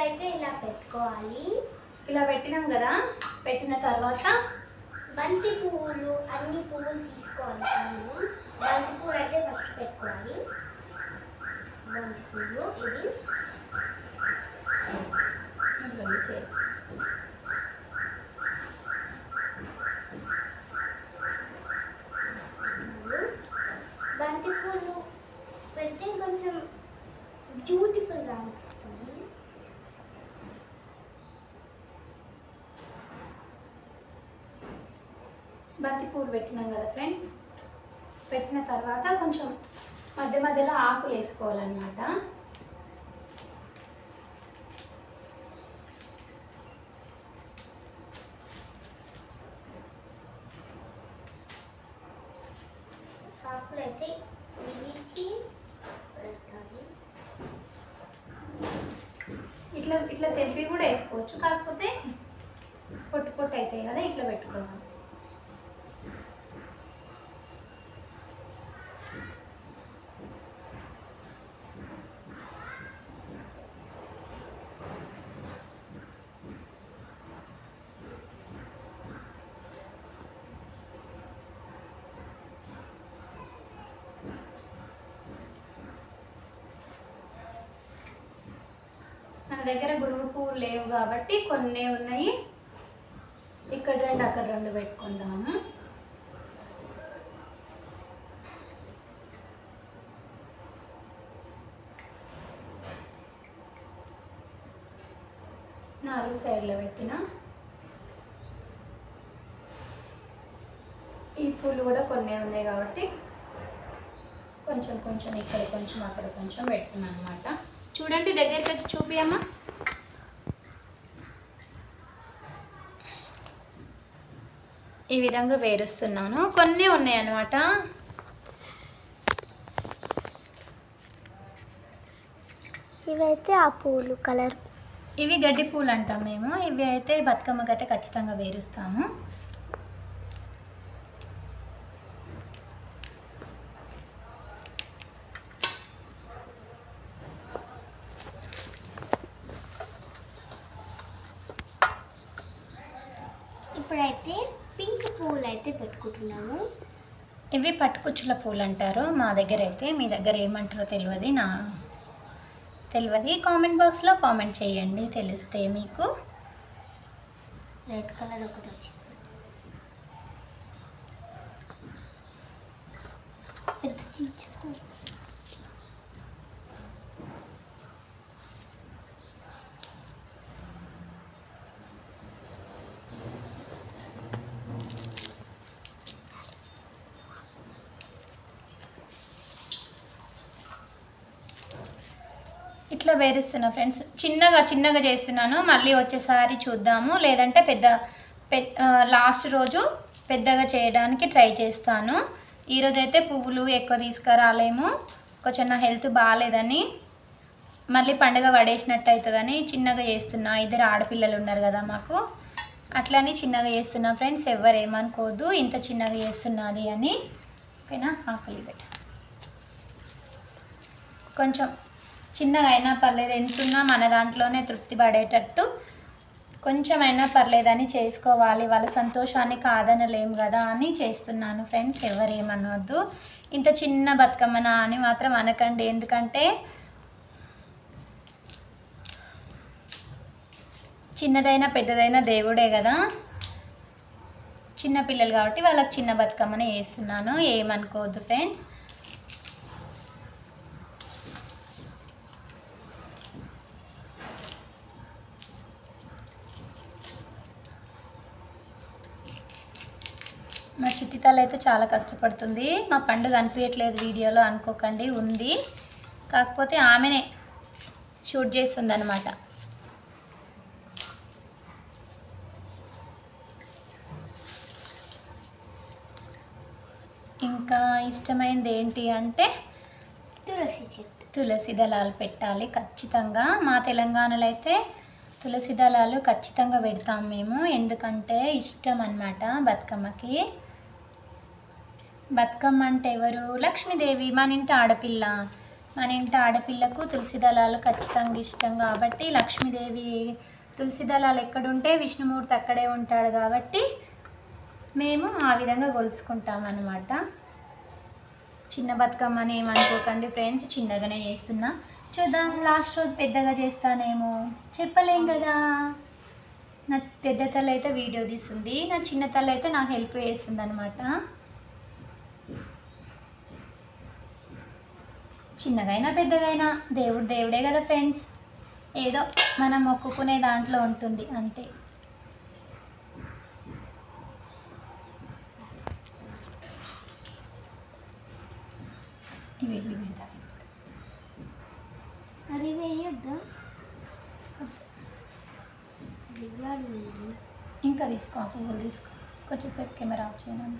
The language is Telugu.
ఇప్పుడైతే ఇలా పెట్టుకోవాలి. ఇలా పెట్టినాం కదా. పెట్టిన తర్వాత బంతి పువ్వులు అన్ని పువ్వులు తీసుకోవాలి. బంతి పువ్వులు అయితే ఫస్ట్ పెట్టుకోవాలి. బంతి పువ్వులు ఇది బంతి పువ్వులు పెడితే కొంచెం బ్యూటిఫుల్గా అనిపిస్తుంది. బంతి పూలు పెట్టినాం కదా ఫ్రెండ్స్. పెట్టిన తర్వాత కొంచెం మధ్య మధ్యలో ఆకులు వేసుకోవాలన్నమాట. ఆకులు అయితే విరిచి వేసుకోవాలి. ఇట్లా ఇట్లా తెంపి కూడా వేసుకోవచ్చు, కాకపోతే పొట్టు పొట్టు అవుతాయి కదా, ఇట్లా పెట్టుకోవాలి. మన దగ్గర గురువు పువ్వులు లేవు కాబట్టి కొన్ని ఉన్నాయి. ఇక్కడ 2 అక్కడ 2 పెట్టుకుందాము. నాలుగు సైడ్లో పెట్టిన ఈ పూలు కూడా కొన్ని ఉన్నాయి కాబట్టి కొంచెం కొంచెం ఇక్కడ కొంచెం అక్కడ కొంచెం పెడుతున్నాను అనమాట. చూడండి, దగ్గరికి వచ్చి చూపియమ్మా. ఈ విధంగా వేరుస్తున్నాను. కొన్ని ఉన్నాయి అన్నమాట. ఇవైతే ఆ పూలు కలర్, ఇవి గడ్డి పూలు అంటాం మేము. ఇవి అయితే బతుకమ్మ గట్ట ఖచ్చితంగా వేరుస్తాము. ఇప్పుడైతే పింక్ పువ్వులు అయితే పెట్టుకుంటున్నాము. ఇవి పట్టుకుచ్చుల పూలు అంటారు మా దగ్గర అయితే. మీ దగ్గర ఏమంటారో తెలియదు. కామెంట్ బాక్స్లో కామెంట్ చేయండి, తెలిస్తే మీకు. రెడ్ కలర్ ఒకటి వచ్చింది. పెద్ద తీసుకోవాలి. ఇట్లా వేరుస్తున్నా ఫ్రెండ్స్. చిన్నగా చేస్తున్నాను. మళ్ళీ వచ్చేసారి చూద్దాము, లేదంటే లాస్ట్ రోజు పెద్దగా చేయడానికి ట్రై చేస్తాను. ఈరోజు అయితే పువ్వులు ఎక్కువ తీసుకురాలేము, కొంచెం నా హెల్త్ బాగాలేదని, మళ్ళీ పండుగ పడేసినట్టు అవుతుందని చిన్నగా చేస్తున్నా. 2 ఆడపిల్లలు ఉన్నారు కదా మాకు, అట్లని చిన్నగా చేస్తున్నా ఫ్రెండ్స్. ఎవరు ఏమనుకోవద్దు ఇంత చిన్నగా చేస్తున్నది అని. ఓకేనా? ఆకలి పెట్ట కొంచెం చిన్నగా అయినా పర్లేదు, ఎంతున్నా మన దాంట్లోనే తృప్తి పడేటట్టు కొంచెమైనా పర్లేదని చేసుకోవాలి. వాళ్ళ సంతోషాన్ని కాదనలేము కదా అని చేస్తున్నాను ఫ్రెండ్స్. ఎవరేమనవద్దు. ఇంత చిన్న బతుకమ్మనా అని మాత్రం అనకండి, ఎందుకంటే చిన్నదైనా పెద్దదైనా దేవుడే కదా. చిన్నపిల్లలు కాబట్టి వాళ్ళకి చిన్న బతుకమ్మని వేస్తున్నాను, ఏమనుకోవద్దు ఫ్రెండ్స్. మా చిట్టితల్లి అయితే చాలా కష్టపడుతుంది. మా పండుగ అనిపించట్లేదు వీడియోలో అనుకోకండి, ఉంది. కాకపోతే ఆమెనే షూట్ చేస్తుంది అన్నమాట. ఇంకా ఇష్టమైనది ఏంటి అంటే తులసి చెట్టు, తులసి దళాలు పెట్టాలి ఖచ్చితంగా. మా తెలంగాణలో అయితే తులసి దళాలు ఖచ్చితంగా పెడతాం మేము, ఎందుకంటే ఇష్టం అన్నమాట బతుకమ్మకి. బతుకమ్మ అంటే ఎవరు? లక్ష్మీదేవి, మన ఇంటి ఆడపిల్ల. మన ఇంటి ఆడపిల్లకు తులసి దళాలు ఖచ్చితంగా ఇష్టం కాబట్టి, లక్ష్మీదేవి తులసి దళాలు ఎక్కడుంటే విష్ణుమూర్తి అక్కడే ఉంటాడు కాబట్టి మేము ఆ విధంగా కొలుసుకుంటాం అన్నమాట. చిన్న బతుకమ్మని ఏమనుకోకండి ఫ్రెండ్స్, చిన్నగానే చేస్తున్నా. చూద్దాం, లాస్ట్ రోజు పెద్దగా చేస్తానేమో చెప్పలేం కదా. నా పెద్ద తల్లి అయితే వీడియో తీస్తుంది, నా చిన్న తల్లి అయితే నాకు హెల్ప్ చేస్తుంది అనమాట. చిన్నగైనా పెద్దగైనా దేవుడు దేవుడే కదా ఫ్రెండ్స్, ఏదో మనం మొక్కుకునే దాంట్లో ఉంటుంది అంతే. ఇవి పెడతా, అది వేయొద్దా? ఇంకా తీసుకో, పువ్వులు తీసుకో. కొంచెంసేపు కెమెరా ఆఫ్ చేయను.